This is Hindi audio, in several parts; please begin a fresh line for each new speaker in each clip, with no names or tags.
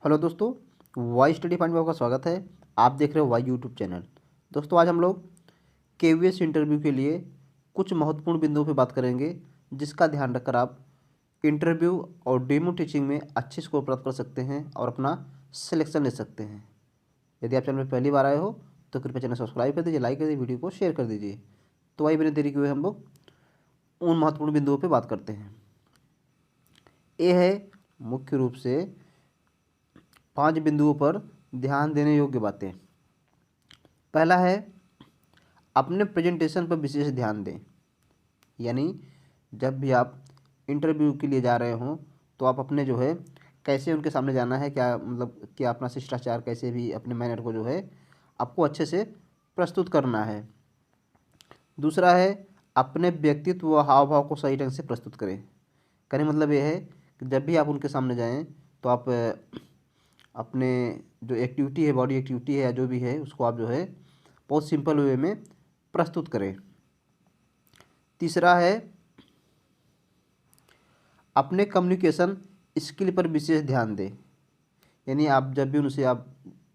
हेलो दोस्तों, वाई स्टडी पॉइंट में आपका स्वागत है। आप देख रहे हो वाई यूट्यूब चैनल। दोस्तों, आज हम लोग केवीएस इंटरव्यू के लिए कुछ महत्वपूर्ण बिंदुओं पे बात करेंगे, जिसका ध्यान रखकर आप इंटरव्यू और डेमो टीचिंग में अच्छे स्कोर प्राप्त कर सकते हैं और अपना सिलेक्शन ले सकते हैं। यदि आप चैनल में पहली बार आए हो तो कृपया चैनल सब्सक्राइब कर दीजिए, लाइक कर दीजिए, वीडियो को शेयर कर दीजिए। तो आइए बिना देरी किए हम लोग उन महत्वपूर्ण बिंदुओं पर बात करते हैं। ये है मुख्य रूप से 5 बिंदुओं पर ध्यान देने योग्य बातें। पहला है, अपने प्रेजेंटेशन पर विशेष ध्यान दें। यानी जब भी आप इंटरव्यू के लिए जा रहे हों तो आप अपने जो है कैसे उनके सामने जाना है, क्या मतलब कि अपना शिष्टाचार कैसे भी अपने मैनर को जो है आपको अच्छे से प्रस्तुत करना है। दूसरा है, अपने व्यक्तित्व व हाव भाव को सही ढंग से प्रस्तुत करें। कहने मतलब ये है कि जब भी आप उनके सामने जाएं तो आप अपने जो एक्टिविटी है, बॉडी एक्टिविटी है या जो भी है, उसको आप जो है बहुत सिंपल वे में प्रस्तुत करें। तीसरा है, अपने कम्युनिकेशन स्किल पर विशेष ध्यान दें। यानी आप जब भी उनसे आप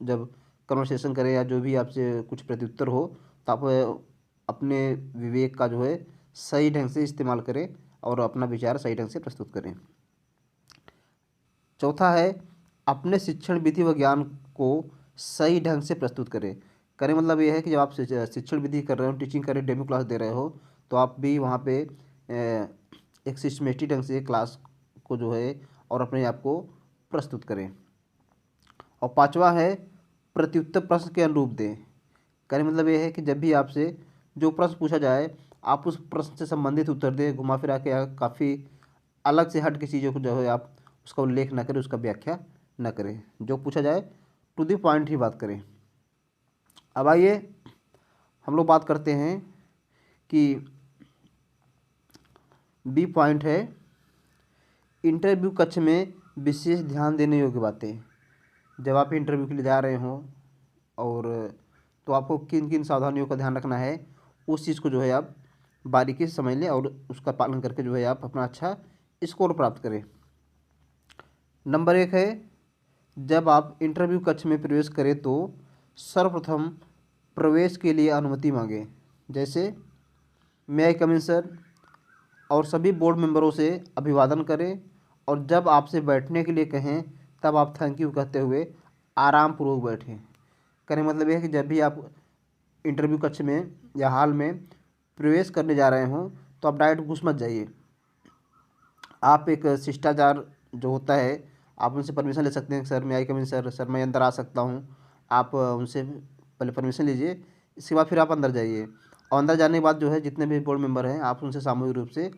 जब कन्वर्सेशन करें या जो भी आपसे कुछ प्रत्युत्तर हो तो आप अपने विवेक का जो है सही ढंग से इस्तेमाल करें और अपना विचार सही ढंग से प्रस्तुत करें। चौथा है, अपने शिक्षण विधि व ज्ञान को सही ढंग से प्रस्तुत करें। करें मतलब ये है कि जब आप शिक्षण विधि कर रहे हो, टीचिंग कर रहे हो, डेमो क्लास दे रहे हो, तो आप भी वहाँ पे एक सिस्टमेटिक ढंग से क्लास को जो है और अपने आप को प्रस्तुत करें। और पांचवा है, प्रत्युत्तर प्रश्न के अनुरूप दें। करें मतलब ये है कि जब भी आपसे जो प्रश्न पूछा जाए आप उस प्रश्न से संबंधित उत्तर दें, घुमा फिरा के या काफ़ी अलग से हट के चीज़ों को जो है आप उसका उल्लेख न करें, उसका व्याख्या न करें। जो पूछा जाए टू द पॉइंट ही बात करें। अब आइए हम लोग बात करते हैं कि बी पॉइंट है, इंटरव्यू कक्ष में विशेष ध्यान देने योग्य बातें। जब आप इंटरव्यू के लिए जा रहे हों और तो आपको किन किन सावधानियों का ध्यान रखना है, उस चीज़ को जो है आप बारीकी से समझ लें और उसका पालन करके जो है आप अपना अच्छा स्कोर प्राप्त करें। नंबर 1 है, जब आप इंटरव्यू कक्ष में प्रवेश करें तो सर्वप्रथम प्रवेश के लिए अनुमति मांगें। जैसे मे आई कम इन सर, और सभी बोर्ड मेंबरों से अभिवादन करें और जब आपसे बैठने के लिए कहें तब आप थैंक यू कहते हुए आराम पूर्वक बैठें। कहने मतलब यह है कि जब भी आप इंटरव्यू कक्ष में या हॉल में प्रवेश करने जा रहे हों तो आप डायरेक्ट घुस मत जाइए। आप एक शिष्टाचार जो होता है, आप उनसे परमिशन ले सकते हैं। सर मैं आई कम इन सर, सर मैं अंदर आ सकता हूँ। आप उनसे पहले परमिशन लीजिए, इसके बाद फिर आप अंदर जाइए। और अंदर जाने के बाद जो है जितने भी बोर्ड मेंबर हैं आप उनसे सामूहिक रूप से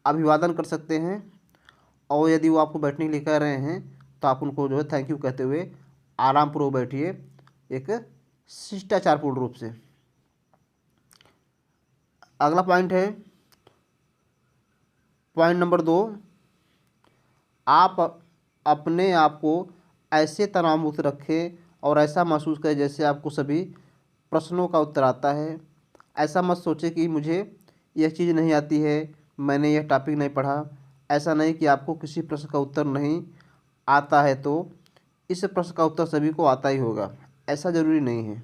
अभिवादन कर सकते हैं। और यदि वो आपको बैठने के लिए कह रहे हैं तो आप उनको जो है थैंक यू कहते हुए आराम पूर्वक बैठिए, एक शिष्टाचारपूर्ण रूप से। अगला पॉइंट है पॉइंट नंबर 2, आप अपने आप को ऐसे तनाव मुक्त रखें और ऐसा महसूस करें जैसे आपको सभी प्रश्नों का उत्तर आता है। ऐसा मत सोचें कि मुझे यह चीज़ नहीं आती है, मैंने यह टॉपिक नहीं पढ़ा। ऐसा नहीं कि आपको किसी प्रश्न का उत्तर नहीं आता है तो इस प्रश्न का उत्तर सभी को आता ही होगा, ऐसा ज़रूरी नहीं है।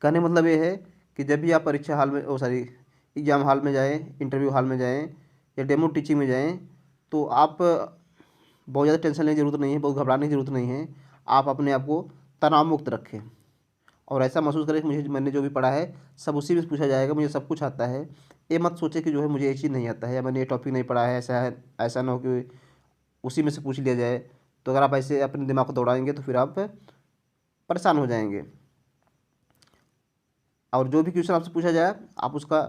कहने मतलब ये है कि जब भी आप परीक्षा हॉल में एग्ज़ाम हॉल में जाएँ, इंटरव्यू हॉल में जाएँ या डेमो टीचिंग में जाएँ तो आप बहुत ज़्यादा टेंशन लेने की ज़रूरत नहीं है, बहुत घबराने की ज़रूरत नहीं है। आप अपने आप को तनाव मुक्त रखें और ऐसा महसूस करें कि मैंने जो भी पढ़ा है सब उसी में पूछा जाएगा, मुझे सब कुछ आता है। ये मत सोचें कि जो है मुझे ये चीज़ नहीं आता है या मैंने ये टॉपिक नहीं पढ़ा है। ऐसा ना हो कि उसी में से पूछ लिया जाए। तो अगर आप ऐसे अपने दिमाग को दौड़ाएंगे तो फिर आप परेशान हो जाएंगे। और जो भी क्वेश्चन आपसे पूछा जाए आप उसका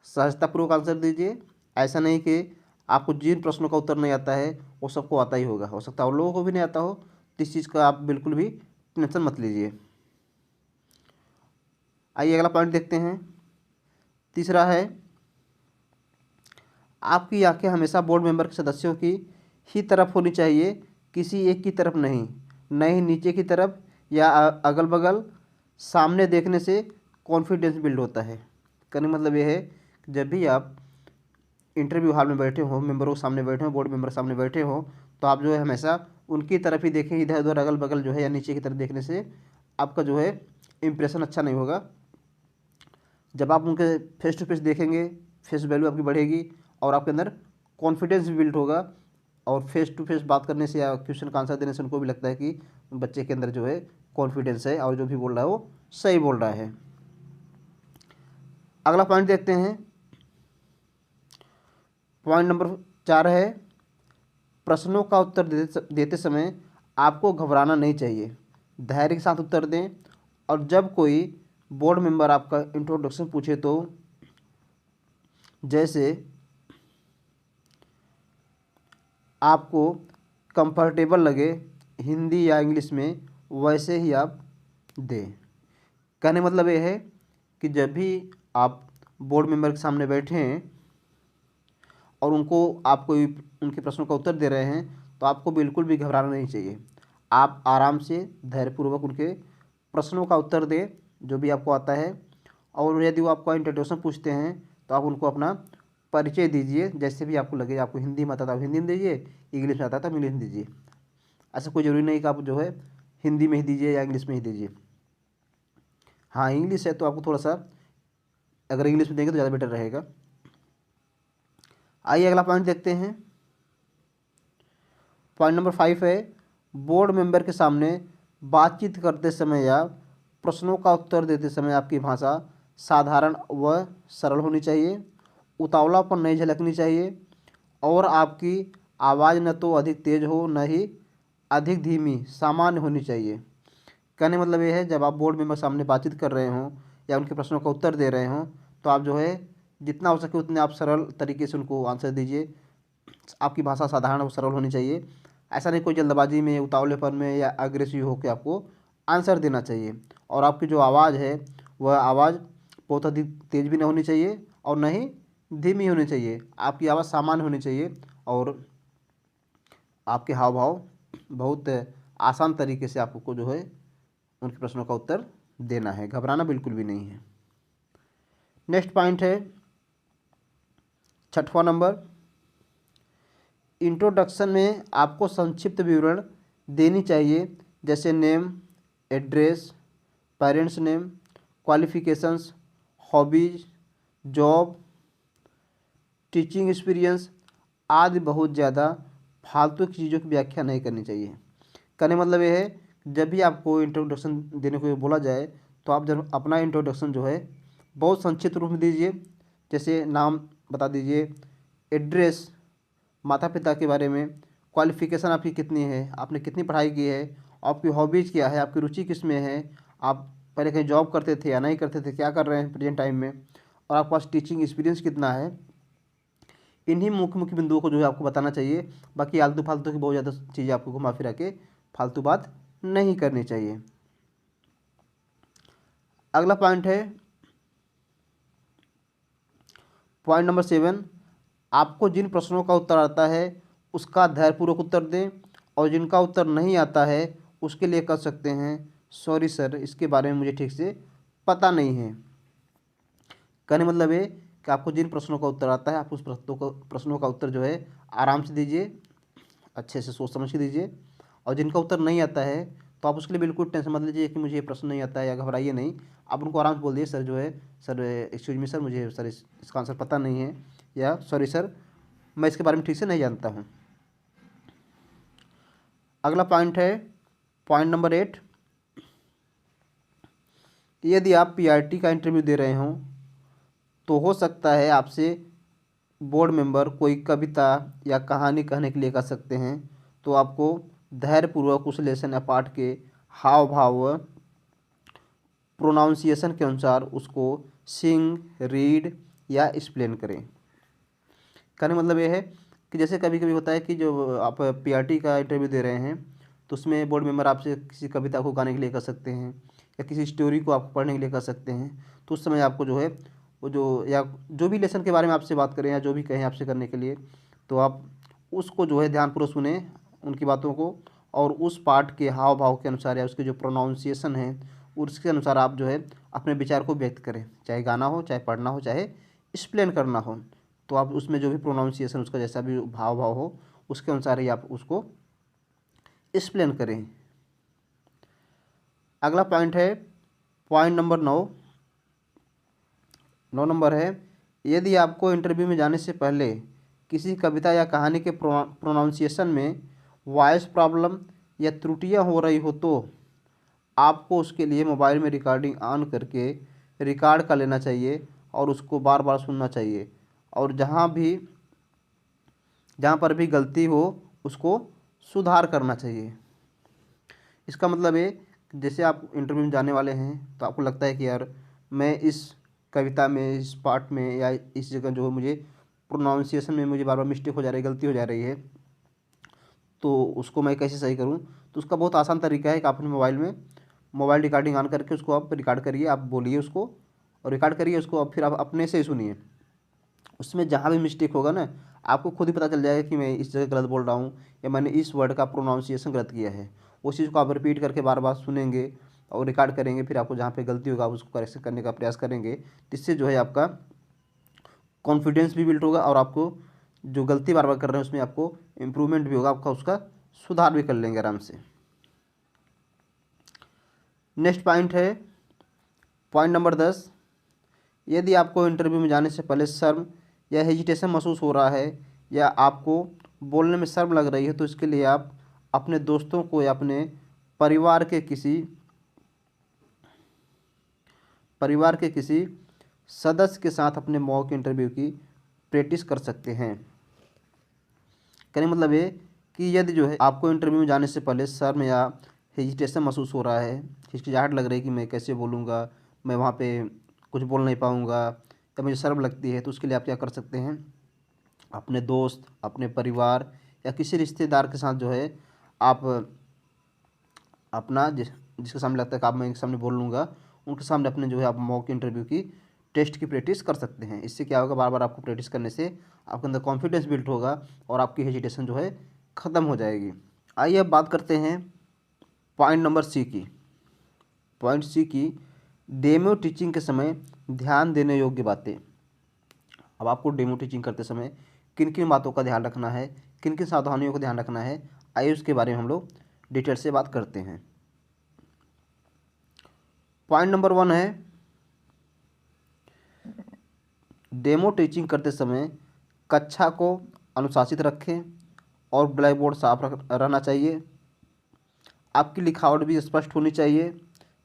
सहजतापूर्वक आंसर दीजिए। ऐसा नहीं कि आपको जिन प्रश्नों का उत्तर नहीं आता है वो सबको आता ही होगा, हो सकता है और लोगों को भी नहीं आता हो। तो इस चीज़ का आप बिल्कुल भी टेंशन मत लीजिए। आइए अगला पॉइंट देखते हैं। तीसरा है, आपकी आंखें हमेशा बोर्ड मेंबर के सदस्यों की ही तरफ होनी चाहिए, किसी एक की तरफ नहीं। न ही नीचे की तरफ या अगल बगल। सामने देखने से कॉन्फिडेंस बिल्ड होता है। कहने मतलब ये है कि जब भी आप इंटरव्यू हॉल में बैठे हो, मेंबरों के सामने बैठे हो, बोर्ड मेंबर सामने बैठे हो, तो आप जो है हमेशा उनकी तरफ ही देखें, इधर उधर अगल बगल जो है या नीचे की तरफ देखने से आपका जो है इम्प्रेशन अच्छा नहीं होगा। जब आप उनके फेस टू फेस देखेंगे, फेस वैल्यू आपकी बढ़ेगी और आपके अंदर कॉन्फिडेंस भी बिल्ड होगा। और फेस टू फेस बात करने से या क्वेश्चन का आंसर देने से उनको भी लगता है कि बच्चे के अंदर जो है कॉन्फिडेंस है और जो भी बोल रहा है वो सही बोल रहा है। अगला पॉइंट देखते हैं। पॉइंट नंबर 4 है, प्रश्नों का उत्तर देते समय आपको घबराना नहीं चाहिए, धैर्य के साथ उत्तर दें। और जब कोई बोर्ड मेंबर आपका इंट्रोडक्शन पूछे तो जैसे आपको कंफर्टेबल लगे हिंदी या इंग्लिश में वैसे ही आप दें। कहने मतलब ये है कि जब भी आप बोर्ड मेंबर के सामने बैठे हैं और आप कोई उनके प्रश्नों का उत्तर दे रहे हैं तो आपको बिल्कुल भी घबराना नहीं चाहिए। आप आराम से धैर्यपूर्वक उनके प्रश्नों का उत्तर दें जो भी आपको आता है। और यदि वो आपको इंट्रोडक्शन पूछते हैं तो आप उनको अपना परिचय दीजिए, जैसे भी आपको लगे। आपको हिंदी में आता था हिंदी में दीजिए, इंग्लिश में आता था इंग्लिश में दीजिए। ऐसा कोई ज़रूरी नहीं कि आप जो है हिंदी में ही दीजिए या इंग्लिश में ही दीजिए। हाँ, इंग्लिश है तो आपको थोड़ा सा अगर इंग्लिश में देंगे तो ज़्यादा बेटर रहेगा। आइए अगला पॉइंट देखते हैं। पॉइंट नंबर 5 है, बोर्ड मेंबर के सामने बातचीत करते समय या प्रश्नों का उत्तर देते समय आपकी भाषा साधारण व सरल होनी चाहिए, उतावलापन नहीं झलकनी चाहिए और आपकी आवाज़ न तो अधिक तेज़ हो न ही अधिक धीमी, सामान्य होनी चाहिए। कहने मतलब ये है, जब आप बोर्ड मेंबर सामने बातचीत कर रहे हों या उनके प्रश्नों का उत्तर दे रहे हों तो आप जो है जितना हो सके उतने आप सरल तरीके से उनको आंसर दीजिए। आपकी भाषा साधारण और सरल होनी चाहिए। ऐसा नहीं कोई जल्दबाजी में, उतावलेपन में या अग्रेसिव होकर आपको आंसर देना चाहिए। और आपकी जो आवाज़ है वह आवाज़ बहुत अधिक तेज़ भी नहीं होनी चाहिए और न ही धीमी होनी चाहिए। आपकी आवाज़ सामान्य होनी चाहिए और आपके हाव भाव बहुत आसान तरीके से आपको जो है उनके प्रश्नों का उत्तर देना है, घबराना बिल्कुल भी नहीं है। नेक्स्ट पॉइंट है 6वां नंबर, इंट्रोडक्शन में आपको संक्षिप्त विवरण देनी चाहिए, जैसे name, address, parents name, qualifications, hobbies, job, teaching experience आदि। बहुत ज़्यादा फालतू की चीज़ों की व्याख्या नहीं करनी चाहिए। कहने मतलब ये है, जब भी आपको इंट्रोडक्शन देने को बोला जाए तो आप जब अपना इंट्रोडक्शन जो है बहुत संक्षिप्त रूप में दीजिए। जैसे नाम बता दीजिए, एड्रेस, माता पिता के बारे में, क्वालिफ़िकेशन आपकी कितनी है, आपने कितनी पढ़ाई की है, आपकी हॉबीज़ क्या है, आपकी रुचि किस में है, आप पहले कहीं जॉब करते थे या नहीं करते थे, क्या कर रहे हैं प्रेजेंट टाइम में, और आपके पास टीचिंग एक्सपीरियंस कितना है। इन्हीं मुख्य मुख्य बिंदुओं को जो है आपको बताना चाहिए। बाकी आलतू फालतू की बहुत ज़्यादा चीज़ें आपको घुमा फिरा के फालतू बात नहीं करनी चाहिए। अगला पॉइंट है पॉइंट नंबर 7, आपको जिन प्रश्नों का उत्तर आता है उसका धैर्यपूर्वक उत्तर दें और जिनका उत्तर नहीं आता है उसके लिए कह सकते हैं सॉरी सर, इसके बारे में मुझे ठीक से पता नहीं है। कहने मतलब ये कि आपको जिन प्रश्नों का उत्तर आता है आप उस प्रश्नों का उत्तर जो है आराम से दीजिए, अच्छे से सोच समझ के दीजिए। और जिनका उत्तर नहीं आता है तो आप उसके लिए बिल्कुल टेंशन मत लीजिए कि मुझे ये प्रश्न नहीं आता है या घबराइए नहीं। आप उनको आराम से बोल दिए, सर जो है सर एक्सक्यूज मी सर, मुझे सर इसका आंसर पता नहीं है, या सॉरी सर मैं इसके बारे में ठीक से नहीं जानता हूँ। अगला पॉइंट है पॉइंट नंबर 8, यदि आप पीआरटी का इंटरव्यू दे रहे हों तो हो सकता है आपसे बोर्ड मेंबर कोई कविता या कहानी कहने के लिए कह सकते हैं, तो आपको धैर्यपूर्वक उस लेसन या पाठ के हाव भाव प्रोनाउंसिएशन के अनुसार उसको सिंग, रीड या एक्सप्लेन करें। कहने मतलब ये है कि जैसे कभी कभी होता है कि जो आप पीआरटी का इंटरव्यू दे रहे हैं तो उसमें बोर्ड मेंबर आपसे किसी कविता को गाने के लिए कह सकते हैं या किसी स्टोरी को आपको पढ़ने के लिए कह सकते हैं। तो उस समय आपको जो है वो जो या जो भी लेसन के बारे में आपसे बात करें या जो भी कहें आपसे करने के लिए, तो आप उसको जो है ध्यानपूर्वक सुने उनकी बातों को, और उस पाठ के हाव भाव के अनुसार या उसके जो प्रोनाउंसिएशन है उसके अनुसार आप जो है अपने विचार को व्यक्त करें, चाहे गाना हो, चाहे पढ़ना हो, चाहे एक्सप्लेन करना हो। तो आप उसमें जो भी प्रोनाउंसिएशन उसका जैसा भी भाव हो उसके अनुसार ही आप उसको एक्सप्लेन करें। अगला पॉइंट है पॉइंट नंबर 9 नंबर है, यदि आपको इंटरव्यू में जाने से पहले किसी कविता या कहानी के प्रोनाउंसिएशन में वॉइस प्रॉब्लम या त्रुटियां हो रही हो तो आपको उसके लिए मोबाइल में रिकॉर्डिंग ऑन करके रिकॉर्ड कर लेना चाहिए और उसको बार बार सुनना चाहिए, और जहाँ पर भी गलती हो उसको सुधार करना चाहिए। इसका मतलब है जैसे आप इंटरव्यू में जाने वाले हैं तो आपको लगता है कि यार मैं इस कविता में, इस पार्ट में या इस जगह जो है मुझे प्रोनाउंसिएशन में मुझे बार बार मिस्टेक हो जा रही है, गलती हो जा रही है, तो उसको मैं कैसे सही करूं। तो उसका बहुत आसान तरीका है कि आप अपने मोबाइल में मोबाइल रिकॉर्डिंग ऑन करके उसको आप रिकॉर्ड करिए, आप बोलिए उसको और रिकॉर्ड करिए उसको, अब फिर आप अपने से ही सुनिए। उसमें जहाँ भी मिस्टेक होगा ना, आपको खुद ही पता चल जाएगा कि मैं इस जगह गलत बोल रहा हूँ या मैंने इस वर्ड का प्रोनाउंसिएशन गलत किया है। उस चीज़ को आप रिपीट करके बार बार सुनेंगे और रिकॉर्ड करेंगे, फिर आपको जहाँ पे गलती होगा आप उसको करेक्शन करने का प्रयास करेंगे। जिससे जो है आपका कॉन्फिडेंस भी बिल्ड होगा और आपको जो गलती बार बार कर रहे हैं उसमें आपको इम्प्रूवमेंट भी होगा, आपका उसका सुधार भी कर लेंगे आराम से। नेक्स्ट पॉइंट है पॉइंट नंबर 10, यदि आपको इंटरव्यू में जाने से पहले शर्म या हेजिटेशन महसूस हो रहा है या आपको बोलने में शर्म लग रही है तो इसके लिए आप अपने दोस्तों को या अपने परिवार के किसी सदस्य के साथ अपने मॉक इंटरव्यू की प्रैक्टिस कर सकते हैं। कहने मतलब ये कि यदि जो है आपको इंटरव्यू में जाने से पहले शर्म या हेजिटेशन महसूस हो रहा है, हिचकिचाहट लग रही है कि मैं कैसे बोलूँगा, मैं वहाँ पे कुछ बोल नहीं पाऊँगा या मुझे शर्म लगती है, तो उसके लिए आप क्या कर सकते हैं, अपने दोस्त, अपने परिवार या किसी रिश्तेदार के साथ जो है आप अपना जिसके सामने लगता है कि आप मैं सामने बोल लूँगा, उनके सामने अपने जो है आप मॉक इंटरव्यू की टेस्ट की प्रैक्टिस कर सकते हैं। इससे क्या होगा, बार बार आपको प्रैक्टिस करने से आपके अंदर कॉन्फिडेंस बिल्ड होगा और आपकी हेजिटेशन जो है ख़त्म हो जाएगी। आइए अब बात करते हैं पॉइंट नंबर सी की। पॉइंट सी की, डेमो टीचिंग के समय ध्यान देने योग्य बातें। अब आपको डेमो टीचिंग करते समय किन किन बातों का ध्यान रखना है, किन किन सावधानियों का ध्यान रखना है, आइए उसके बारे में हम लोग डिटेल से बात करते हैं। पॉइंट नंबर 1 है, डेमो टीचिंग करते समय कक्षा को अनुशासित रखें और ब्लैक बोर्ड साफ रहना चाहिए। आपकी लिखावट भी स्पष्ट होनी चाहिए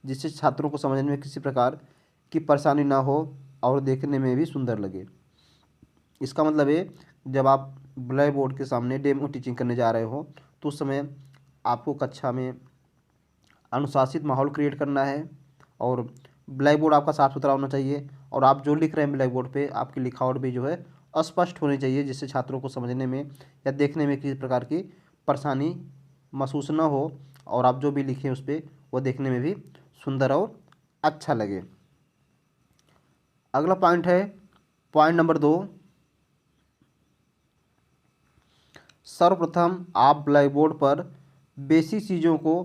जिससे छात्रों को समझने में किसी प्रकार की परेशानी ना हो और देखने में भी सुंदर लगे। इसका मतलब है जब आप ब्लैक बोर्ड के सामने डेमो टीचिंग करने जा रहे हो तो उस समय आपको कक्षा में अनुशासित माहौल क्रिएट करना है और ब्लैक बोर्ड आपका साफ़ सुथरा होना चाहिए और आप जो लिख रहे हैं ब्लैक बोर्ड पे आपकी लिखावट भी जो है स्पष्ट होनी चाहिए जिससे छात्रों को समझने में या देखने में किसी प्रकार की परेशानी महसूस न हो और आप जो भी लिखें उस पर वो देखने में भी सुंदर और अच्छा लगे। अगला पॉइंट है पॉइंट नंबर 2, सर्वप्रथम आप ब्लैक बोर्ड पर बेसिक चीज़ों को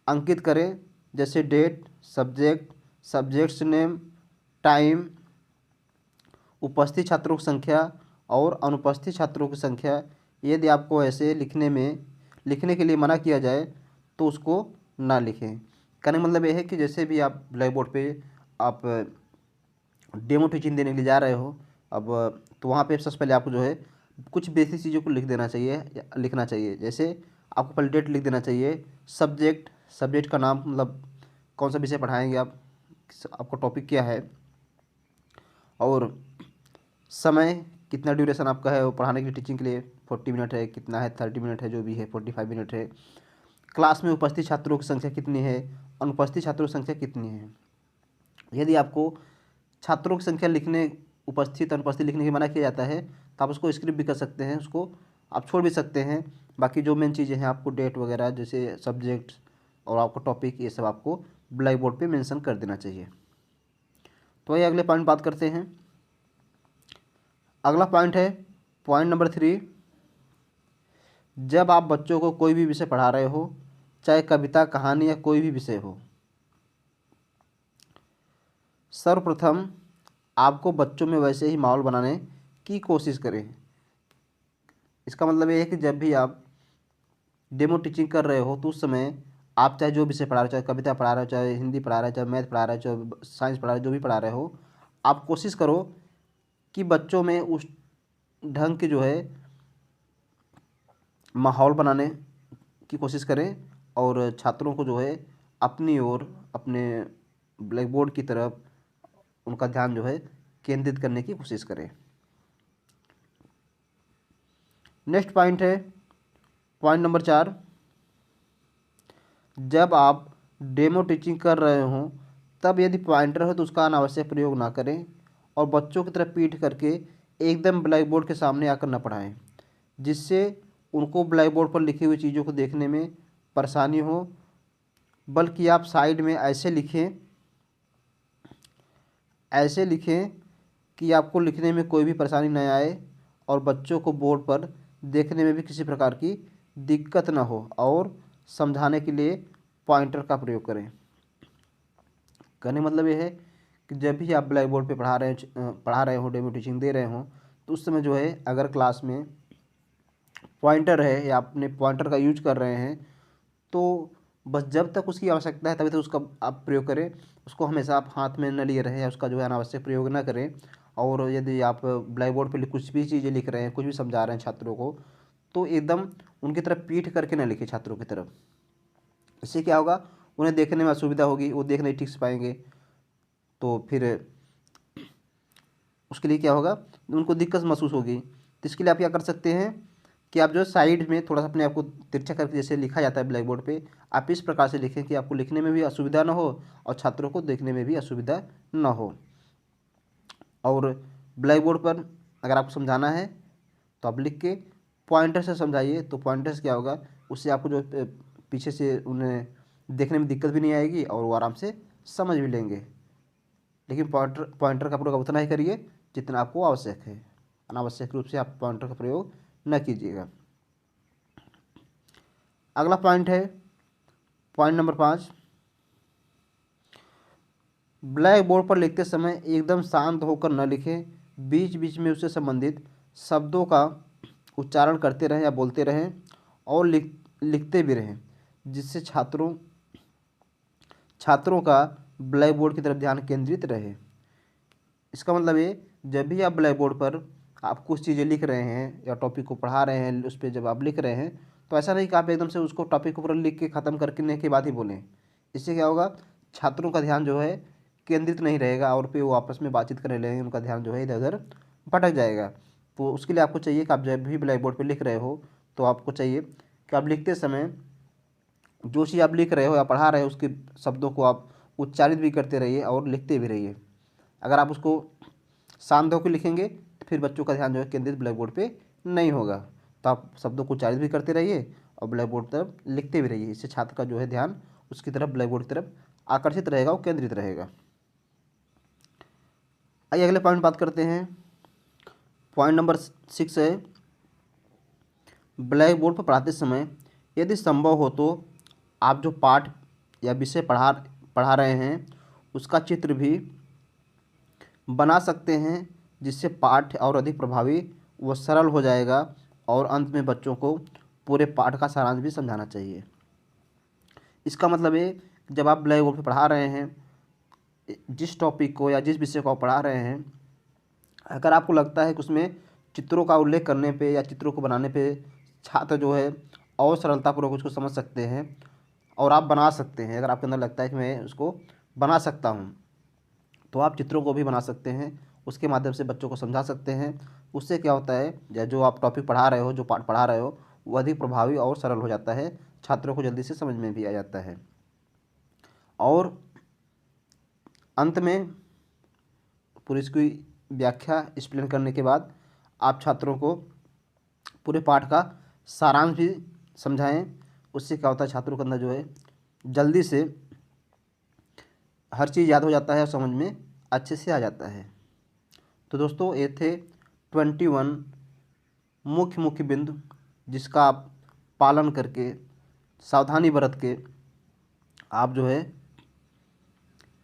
अंकित करें जैसे date, subject, subjects name, time, उपस्थित छात्रों की संख्या और अनुपस्थित छात्रों की संख्या। यदि आपको ऐसे लिखने के लिए मना किया जाए तो उसको ना लिखें। कहने का मतलब यह है कि जैसे भी आप ब्लैक बोर्ड पे आप डेमो टीचिंग देने के लिए जा रहे हो अब तो वहाँ पे सबसे पहले आपको जो है कुछ बेसिक चीज़ों को लिख देना चाहिए या लिखना चाहिए। जैसे आपको पहले डेट लिख देना चाहिए, सब्जेक्ट का नाम, मतलब कौन सा विषय पढ़ाएंगे आप, आपका टॉपिक क्या है, और समय कितना ड्यूरेशन आपका है वो पढ़ाने के लिए, टीचिंग के लिए 40 मिनट है, कितना है 30 मिनट है, जो भी है 45 मिनट है। क्लास में उपस्थित छात्रों की संख्या कितनी है, अनुपस्थित छात्रों की संख्या कितनी है। यदि आपको छात्रों की संख्या लिखने, उपस्थित अनुपस्थित लिखने की मना किया जाता है तो आप उसको स्क्रिप्ट भी कर सकते हैं, उसको आप छोड़ भी सकते हैं। बाकी जो मेन चीज़ें हैं आपको डेट वगैरह जैसे सब्जेक्ट और आपका टॉपिक, ये सब आपको ब्लैक बोर्ड पे मेंशन कर देना चाहिए। तो ये अगले पॉइंट बात करते हैं। अगला पॉइंट है पॉइंट नंबर 3, जब आप बच्चों को कोई भी विषय पढ़ा रहे हो, चाहे कविता, कहानी या कोई भी विषय हो, सर्वप्रथम आपको बच्चों में वैसे ही माहौल बनाने की कोशिश करें। इसका मतलब ये है कि जब भी आप डेमो टीचिंग कर रहे हो तो उस समय आप चाहे जो विषय पढ़ा रहे हो, चाहे कविता पढ़ा रहे हो, चाहे हिंदी पढ़ा रहे हो, चाहे मैथ पढ़ा रहे हो, चाहे साइंस पढ़ा रहे हो, जो भी पढ़ा रहे हो, आप कोशिश करो कि बच्चों में उस ढंग के जो है माहौल बनाने की कोशिश करें और छात्रों को जो है अपनी ओर, अपने ब्लैक बोर्ड की तरफ उनका ध्यान जो है केंद्रित करने की कोशिश करें। नेक्स्ट पॉइंट है पॉइंट नंबर 4, जब आप डेमो टीचिंग कर रहे हों तब यदि पॉइंटर हो तो उसका अनावश्यक प्रयोग ना करें और बच्चों की तरफ पीठ करके एकदम ब्लैक बोर्ड के सामने आकर न पढ़ाएं, जिससे उनको ब्लैक बोर्ड पर लिखी हुई चीज़ों को देखने में परेशानी हो। बल्कि आप साइड में ऐसे लिखें कि आपको लिखने में कोई भी परेशानी न आए और बच्चों को बोर्ड पर देखने में भी किसी प्रकार की दिक्कत न हो, और समझाने के लिए पॉइंटर का प्रयोग करें। कहने मतलब ये है कि जब भी आप ब्लैक बोर्ड पे पढ़ा रहे हो, डेमो टीचिंग दे रहे हो, तो उस समय जो है अगर क्लास में पॉइंटर है या अपने पॉइंटर का यूज कर रहे हैं तो बस जब तक उसकी आवश्यकता है तभी तक उसका आप प्रयोग करें। उसको हमेशा आप हाथ में न लिए रहें या उसका जो है अनावश्यक प्रयोग ना करें। और यदि आप ब्लैक बोर्ड पर कुछ भी चीज़ें लिख रहे हैं, कुछ भी समझा रहे हैं छात्रों को, तो एकदम उनकी तरफ पीठ करके ना लिखें छात्रों की तरफ। इससे क्या होगा, उन्हें देखने में असुविधा होगी, वो देख नहीं ठीक से पाएंगे, तो फिर उसके लिए क्या होगा, उनको दिक्कत महसूस होगी। तो इसके लिए आप क्या कर सकते हैं कि आप जो साइड में थोड़ा सा अपने आप को तिरछा करके, जैसे लिखा जाता है ब्लैक बोर्ड पे, आप इस प्रकार से लिखें कि आपको लिखने में भी असुविधा ना हो और छात्रों को देखने में भी असुविधा ना हो। और ब्लैक बोर्ड पर अगर आपको समझाना है तो आप लिख के पॉइंटर से समझाइए। तो पॉइंटर से क्या होगा, उससे आपको जो पीछे से उन्हें देखने में दिक्कत भी नहीं आएगी और वो आराम से समझ भी लेंगे। लेकिन पॉइंटर का प्रयोग उतना ही करिए जितना आपको आवश्यक है, अनावश्यक रूप से आप पॉइंटर का प्रयोग न कीजिएगा। अगला पॉइंट है पॉइंट नंबर 5, ब्लैक बोर्ड पर लिखते समय एकदम शांत होकर न लिखें, बीच बीच में उससे संबंधित शब्दों का उच्चारण करते रहें या बोलते रहें और लिखते भी रहें, जिससे छात्रों का ब्लैक बोर्ड की तरफ ध्यान केंद्रित रहे। इसका मतलब ये, जब भी आप ब्लैक बोर्ड पर आप कुछ चीज़ें लिख रहे हैं या टॉपिक को पढ़ा रहे हैं, उस पर जब आप लिख रहे हैं तो ऐसा नहीं कि आप एकदम से उसको टॉपिक को पूरा लिख के ख़त्म करने के बाद ही बोलें। इससे क्या होगा, छात्रों का ध्यान जो है केंद्रित नहीं रहेगा और फिर वो आपस में बातचीत करने लगेंगे, उनका ध्यान जो है इधर उधर भटक जाएगा। तो उसके लिए आपको चाहिए कि आप जब भी ब्लैक बोर्ड पर लिख रहे हो तो आपको चाहिए कि आप लिखते समय जो चीज़ आप लिख रहे हो या पढ़ा रहे हो उसके शब्दों को आप उच्चारित भी करते रहिए और लिखते भी रहिए। अगर आप उसको शांत होकर लिखेंगे तो फिर बच्चों का ध्यान जो है केंद्रित ब्लैक बोर्ड पे नहीं होगा। तो आप शब्दों को उच्चारित भी करते रहिए और ब्लैक बोर्ड तरफ लिखते भी रहिए। इससे छात्र का जो है ध्यान उसकी तरफ, ब्लैक बोर्ड की तरफ आकर्षित रहेगा और केंद्रित रहेगा। आइए अगले पॉइंट बात करते हैं। पॉइंट नंबर 6 है, ब्लैक बोर्ड पर पढ़ाते समय यदि संभव हो तो आप जो पाठ या विषय पढ़ा रहे हैं उसका चित्र भी बना सकते हैं, जिससे पाठ और अधिक प्रभावी व सरल हो जाएगा। और अंत में बच्चों को पूरे पाठ का सारांश भी समझाना चाहिए। इसका मतलब है, जब आप ब्लैक बोर्ड पर पढ़ा रहे हैं जिस टॉपिक को या जिस विषय को आप पढ़ा रहे हैं, अगर आपको लगता है कि उसमें चित्रों का उल्लेख करने पे या चित्रों को बनाने पे छात्र जो है और सरलतापूर्वक उसको समझ सकते हैं और आप बना सकते हैं, अगर आपके अंदर लगता है कि मैं उसको बना सकता हूँ, तो आप चित्रों को भी बना सकते हैं, उसके माध्यम से बच्चों को समझा सकते हैं। उससे क्या होता है, या जो आप टॉपिक पढ़ा रहे हो, जो पाठ पढ़ा रहे हो, वो अधिक प्रभावी और सरल हो जाता है, छात्रों को जल्दी से समझ में भी आ जाता है। और अंत में पूरी इसकी व्याख्या एक्सप्लेन करने के बाद आप छात्रों को पूरे पाठ का सारांश भी समझाएं। उससे क्या होता है, छात्रों के अंदर जो है जल्दी से हर चीज़ याद हो जाता है और समझ में अच्छे से आ जाता है। तो दोस्तों, ये थे 21 मुख्य बिंदु जिसका आप पालन करके, सावधानी बरत के आप जो है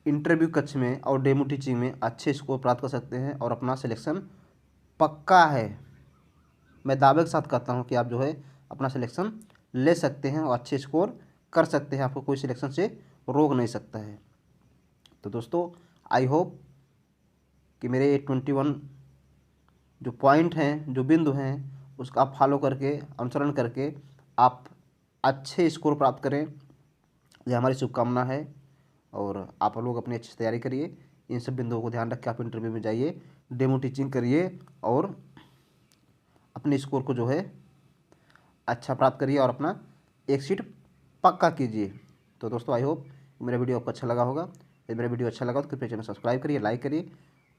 इंटरव्यू कक्ष में और डेमो टीचिंग में अच्छे स्कोर प्राप्त कर सकते हैं और अपना सिलेक्शन पक्का है। मैं दावे के साथ कहता हूँ कि आप जो है अपना सिलेक्शन ले सकते हैं और अच्छे स्कोर कर सकते हैं, आपको कोई सिलेक्शन से रोक नहीं सकता है। तो दोस्तों आई होप कि मेरे 21 जो पॉइंट हैं, जो बिंदु हैं, उसका आप फॉलो करके, अनुसरण करके आप अच्छे स्कोर प्राप्त करें, ये हमारी शुभकामना है। और आप लोग अपनी अच्छी तैयारी करिए, इन सब बिंदुओं को ध्यान रख के आप इंटरव्यू में जाइए, डेमो टीचिंग करिए और अपने स्कोर को जो है अच्छा प्राप्त करिए और अपना एक सीट पक्का कीजिए। तो दोस्तों आई होप मेरा वीडियो आपको अच्छा लगा होगा। यदि मेरा वीडियो अच्छा लगा तो कृपया चैनल सब्सक्राइब करिए, लाइक करिए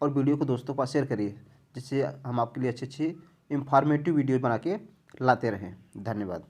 और वीडियो को दोस्तों के पास शेयर करिए, जिससे हम आपके लिए अच्छी अच्छी इंफॉर्मेटिव वीडियो बना के लाते रहें। धन्यवाद।